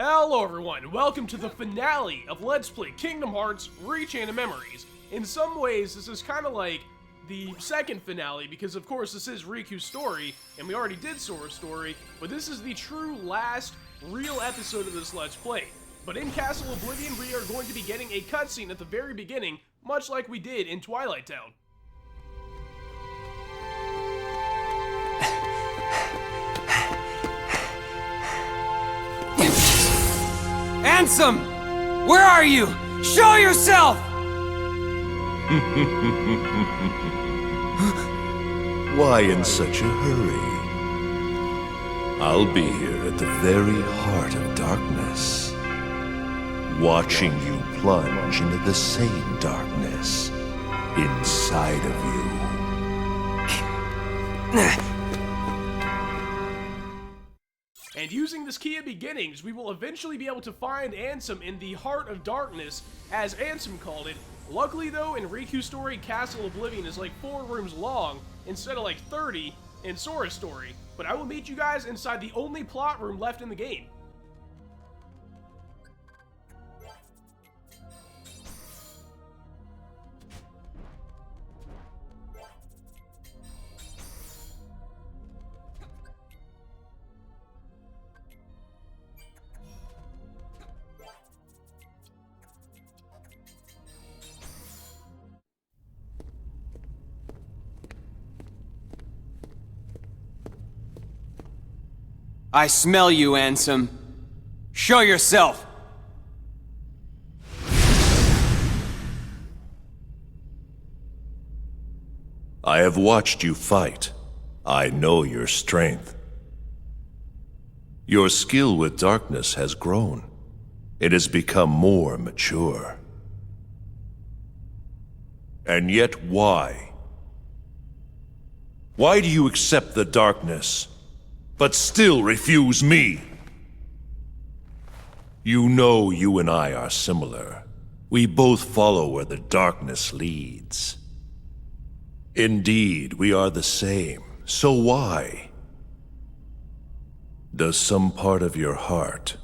Hello everyone, welcome to the finale of Let's Play Kingdom Hearts Rechain of Memories. In some ways, this is kind of like the second finale, because of course this is Riku's story, and we already did Sora's story, but this is the true last real episode of this Let's Play. But in Castle Oblivion, we are going to be getting a cutscene at the very beginning, much like we did in Twilight Town. Ansem! Where are you? Show yourself! Why in such a hurry? I'll be here at the very heart of darkness, watching you plunge into the same darkness inside of you. And using this key of beginnings, we will eventually be able to find Ansem in the heart of darkness, as Ansem called it. Luckily though, in Riku's story, Castle Oblivion is like 4 rooms long, instead of like 30 in Sora's story. But I will meet you guys inside the only plot room left in the game. I smell you, Ansem. Show yourself! I have watched you fight. I know your strength. Your skill with darkness has grown. It has become more mature. And yet why? Why do you accept the darkness, but still refuse me? You know you and I are similar. We both follow where the darkness leads. Indeed, we are the same. So why? Does some part of your heart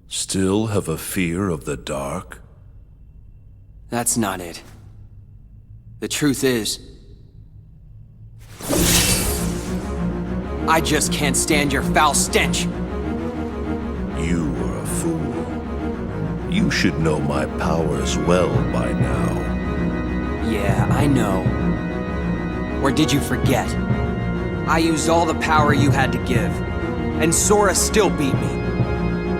still have a fear of the dark? That's not it. The truth is, I just can't stand your foul stench. You are a fool. You should know my powers well by now. Yeah, I know. Or did you forget? I used all the power you had to give, and Sora still beat me.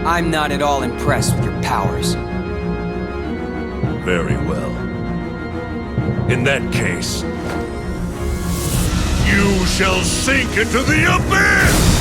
I'm not at all impressed with your powers. Very well. In that case, you shall sink into the abyss!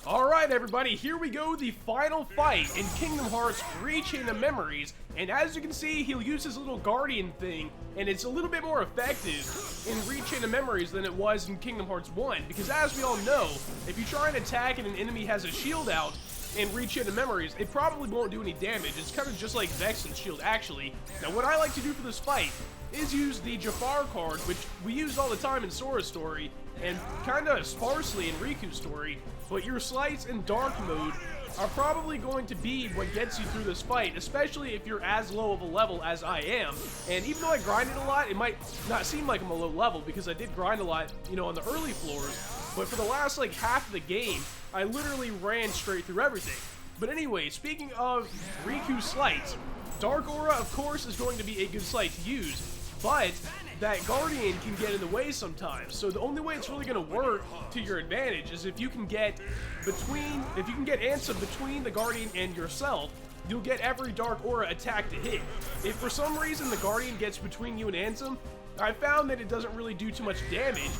Alright everybody, here we go, the final fight in Kingdom Hearts Rechain of Memories, and as you can see, he'll use his little guardian thing, and it's a little bit more effective in Rechain of Memories than it was in Kingdom Hearts 1, because as we all know, if you try and attack and an enemy has a shield out in Rechain of Memories, it probably won't do any damage. It's kind of just like Vexen's shield actually. Now what I like to do for this fight is use the Jafar card, which we used all the time in Sora's story, and kind of sparsely in Riku's story, but your slights in dark mode are probably going to be what gets you through this fight, especially if you're as low of a level as I am. And even though I grinded a lot, it might not seem like I'm a low level, because I did grind a lot, you know, on the early floors, but for the last like half of the game, I literally ran straight through everything. But anyway, speaking of Riku's slights, Dark Aura, of course, is going to be a good slight to use, but that Guardian can get in the way sometimes. So the only way it's really going to work to your advantage is if you can get Ansem between the Guardian and yourself, you'll get every Dark Aura attack to hit. If for some reason the Guardian gets between you and Ansem, I found that it doesn't really do too much damage,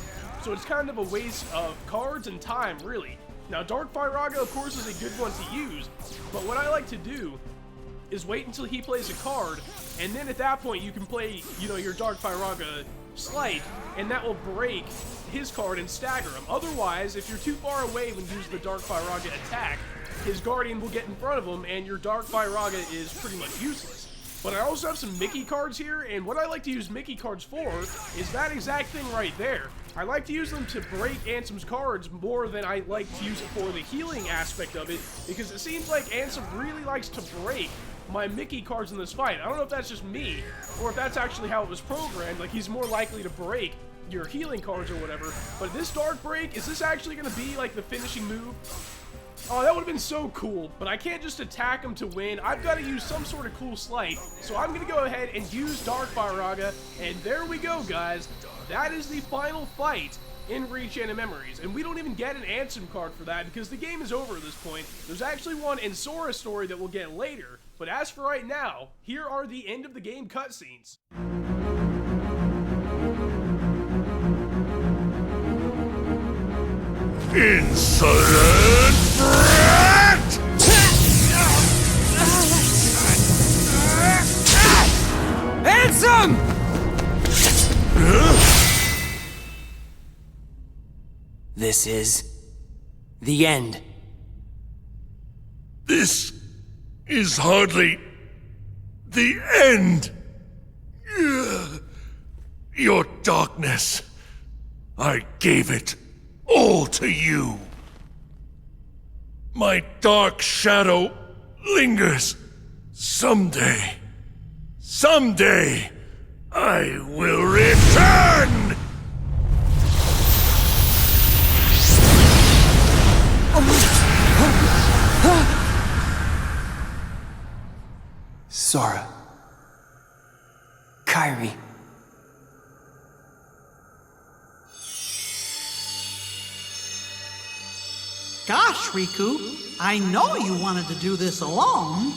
so it's kind of a waste of cards and time, really. Now, Dark Firaga, of course, is a good one to use, but what I like to do is wait until he plays a card, and then at that point you can play, your Dark Firaga Slight, and that will break his card and stagger him. Otherwise, if you're too far away when you use the Dark Firaga attack, his Guardian will get in front of him, and your Dark Firaga is pretty much useless. But I also have some Mickey cards here, and what I like to use Mickey cards for is that exact thing right there. I like to use them to break Ansem's cards more than I like to use it for the healing aspect of it, because it seems like Ansem really likes to break my Mickey cards in this fight. I don't know if that's just me, or if that's actually how it was programmed, like he's more likely to break your healing cards or whatever. But this Dark Break, is this actually going to be like the finishing move? Oh, that would have been so cool, but I can't just attack him to win. I've got to use some sort of cool slight, so I'm going to go ahead and use Dark Firaga, and there we go, guys. That is the final fight in Reach Into Memories, and we don't even get an Ansem card for that because the game is over at this point. There's actually one in Sora's story that we'll get later, but as for right now, here are the end of the game cutscenes. Insolent brat! Ansem! This is the end. This is hardly the end. Your darkness, I gave it all to you. My dark shadow lingers. Someday, I will return! Sora. Kairi. Gosh, Riku, I know you wanted to do this alone,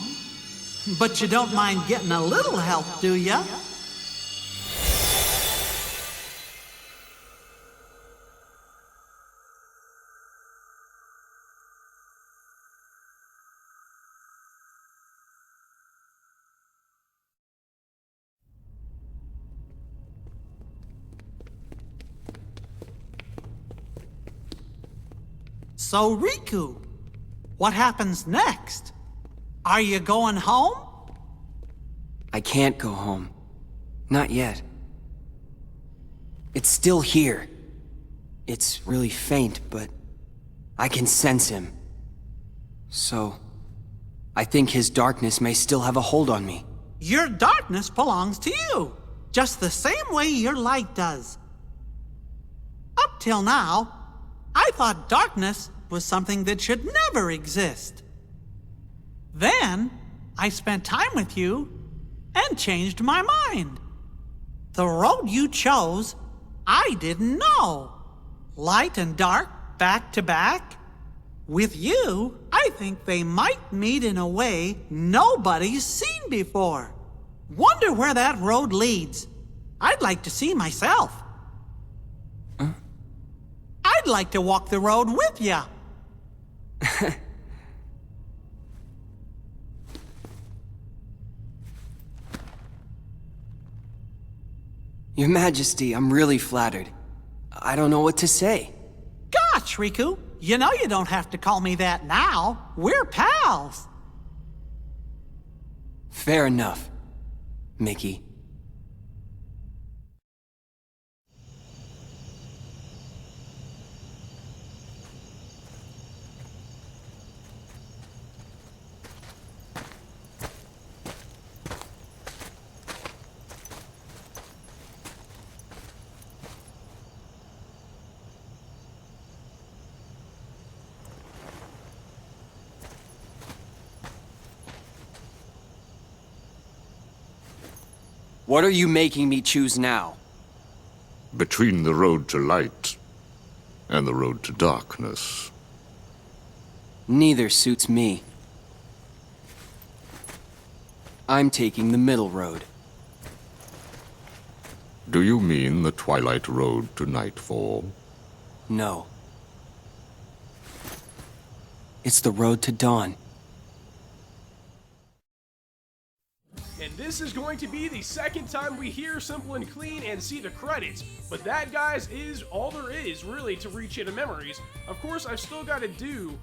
but you don't mind getting a little help, do ya? So, Riku, what happens next? Are you going home? I can't go home. Not yet. It's still here. It's really faint, but I can sense him. So, I think his darkness may still have a hold on me. Your darkness belongs to you, just the same way your light does. Up till now, I thought darkness was something that should never exist. Then, I spent time with you and changed my mind. The road you chose, I didn't know. Light and dark, back to back. With you, I think they might meet in a way nobody's seen before. Wonder where that road leads. I'd like to see myself. I'd like to walk the road with ya. Your Majesty, I'm really flattered. I don't know what to say. Gosh, Riku, you know you don't have to call me that now. We're pals. Fair enough, Mickey. What are you making me choose now? Between the road to light and the road to darkness. Neither suits me. I'm taking the middle road. Do you mean the twilight road to nightfall? No. It's the road to dawn. And this is going to be the second time we hear Simple and Clean and see the credits. But that, guys, is all there is, really, to Reach Into Memories. Of course, I've still got to do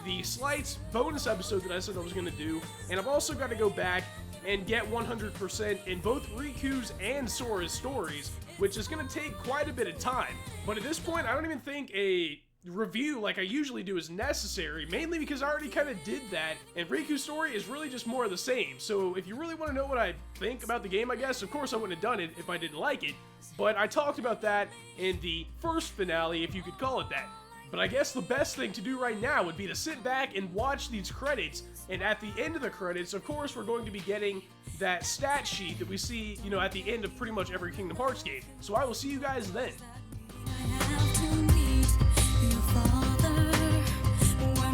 the Slights bonus episode that I said I was going to do, and I've also got to go back and get 100% in both Riku's and Sora's stories, which is going to take quite a bit of time. But at this point, I don't even think a review like I usually do is necessary, mainly because I already kind of did that, and Riku's story is really just more of the same. So if you really want to know what I think about the game, I guess, of course I wouldn't have done it if I didn't like it, but I talked about that in the first finale, if you could call it that. But I guess the best thing to do right now would be to sit back and watch these credits, and at the end of the credits, of course, we're going to be getting that stat sheet that we see, you know, at the end of pretty much every Kingdom Hearts game. So I will see you guys then. Simple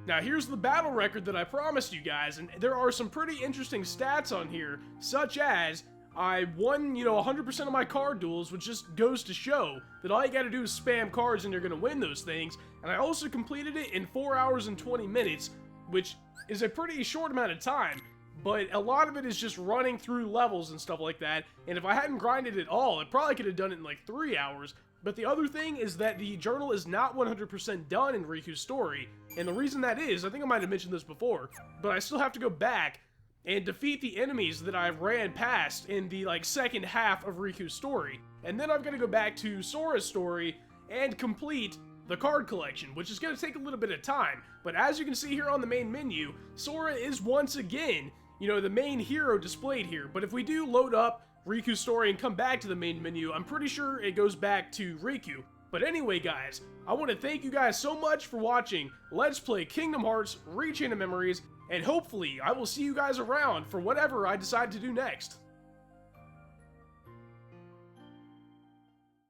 Now here's the battle record that I promised you guys, and there are some pretty interesting stats on here, such as I won, 100% of my card duels, which just goes to show that all you gotta do is spam cards and you're gonna win those things, and I also completed it in 4 hours and 20 minutes, which is a pretty short amount of time, but a lot of it is just running through levels and stuff like that, and if I hadn't grinded at all, I probably could have done it in like 3 hours. But the other thing is that the journal is not 100% done in Riku's story, and the reason that is, I think I might have mentioned this before, but I still have to go back and defeat the enemies that I've ran past in the second half of Riku's story, and then I'm gonna go back to Sora's story and complete the card collection, which is gonna take a little bit of time. But as you can see here on the main menu, Sora is once again, the main hero displayed here. But if we do load up Riku's story and come back to the main menu, I'm pretty sure it goes back to Riku. But anyway, guys, I want to thank you guys so much for watching Let's Play Kingdom Hearts Rechain of Memories, and hopefully I will see you guys around for whatever I decide to do next.